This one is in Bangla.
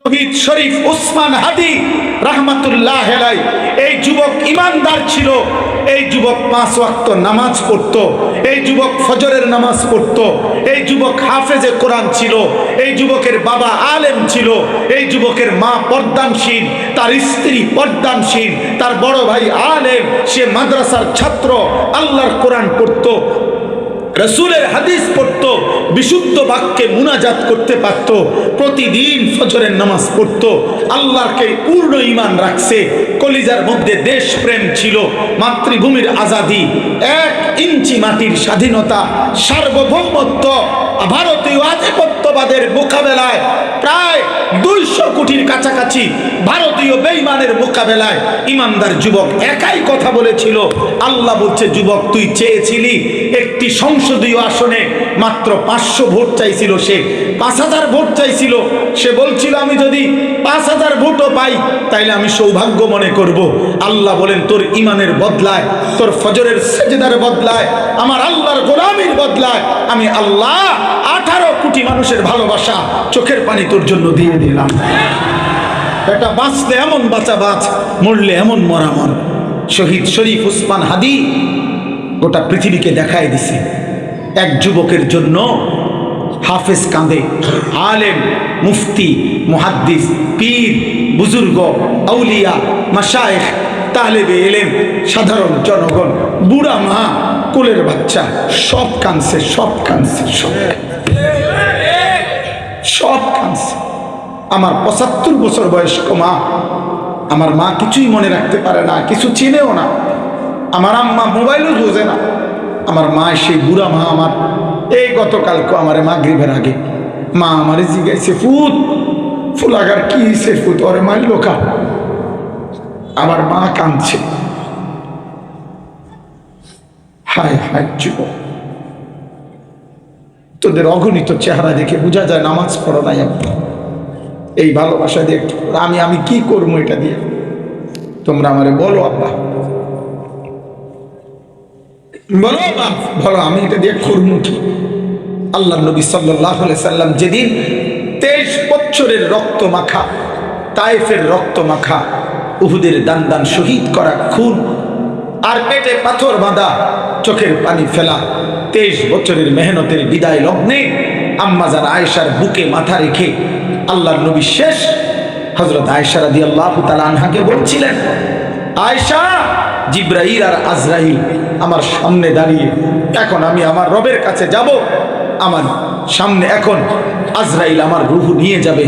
শহীদ শরীফ উসমান হাদি রাহমাতুল্লাহ আলাইহি এই যুবক ইমানদার ছিল। এই যুবক 5 ওয়াক্ত নামাজ পড়তো, এই যুবক ফজরের নামাজ পড়তো, এই যুবক হাফেজে কোরআন ছিল, এই যুবকের বাবা আলেম ছিল, এই যুবকের মা পর্দানশীল, তার স্ত্রী পর্দানশীল, তার বড় ভাই আলেম, সে মাদ্রাসার ছাত্র, আল্লাহর কোরআন পড়তো, রাসূলের হাদিস পড়তো, বিশুদ্ধ বাক্যে মুনাজাত করতে পারত, প্রতিদিন ফজরের নামাজ পড়তো, আল্লাহকে পূর্ণ ঈমান রাখছে, কলিজার মধ্যে দেশপ্রেম ছিল, মাতৃভূমির আজাদি, 1 ইঞ্চি মাটির স্বাধীনতা, সার্বভৌমত্ব, ভারতীয় আধিপত্যবাদের মোকাবেলায় প্রায় 200 কোটির কাছাকাছি ভারতীয় বেঈমানের মোকাবেলায় ইমানদার যুবক একাই কথা বলেছিল। আল্লাহ বলছে, যুবক তুই চেয়েছিলি একটি সংসদীয় আসনে, মাত্র 500 ভোট চাইছিল, সে 5000 ভোট চাইছিল। সে বলছিল, আমি যদি 5000 ভোটও পাই তাইলে আমি সৌভাগ্য মনে করব। আল্লাহ বলেন, তোর ইমানের বদলায়, তোর ফজরের সেজদার বদলায়, আমার আল্লাহর গোলামির বদলায় আমি আল্লাহ 18 কোটি মানুষের ভালোবাসা, চোখের পানি তোর জন্য দিয়ে দিলাম। এটা বাঁচলে এমন বাঁচা বাঁচ, মরলে এমন মরা মর। শহীদ শরীফ উসমান হাদি গোটা পৃথিবীকে দেখায় দিছে। এক যুবকের জন্য হাফেজ কাঁদে, আলেম, মুফতি, মুহাদ্দিস, পীর, বুজুর্গ, আউলিয়া, মাশায়েখ, তালেবে ইলম, সাধারণ জনগণ, বুড়া মা, কোলের বাচ্চা, সব কাঁদছে, সব কাঁদছে, সব কাঁদছে। আমার 75 বছর বয়স্ক মা, আমার মা কিছুই মনে রাখতে পারে না, কিছু চিনেও না, আমার আম্মা মোবাইলও বোঝে না। আমার মা, সেই বুড়া মা আমার, এই গতকালকে আমার মাগরিবের আগে মা আমারে জিজ্ঞাসে, ফুলাগার কি হয়েছে, ওরে মারলো কা? আমার মা কাঁদছে। হায় হায় যুবক, তোদের অগণিত চেহারা দেখে বোঝা যায় নামাজ পড়ো নাই। এই ভালোবাসা দিয়ে আমি কি করবো এটা দিয়ে? তোমরা আমারে বলো আব্বা, বলো বাপ, বলো আমি এটা দিয়ে করবো কি? আল্লাহ নবী সাল্লাল্লাহু আলাইহি সাল্লাম যেদিন 23 বছরের রক্ত মাখা, তায়েফের রক্ত মাখা, উহুদের দান শহীদ করা খুন, আর পেটে পাথর বাঁধা, চোখের পানি ফেলা 23 বছরের মেহনতের বিদায় লগ্নে আম্মাজান আয়েশার বুকে মাথা রেখে আল্লাহর নবী শেষ হযরত আয়েশা রাদিয়াল্লাহু তাআলা আনহাকে বলছিলেন, আয়েশা, জিবরাইল আর আজরাইল আমার সামনে দাঁড়িয়ে, এখন আমি আমার রবের কাছে যাব, আমার সামনে এখন আজরাইল আমার রূহ নিয়ে যাবে।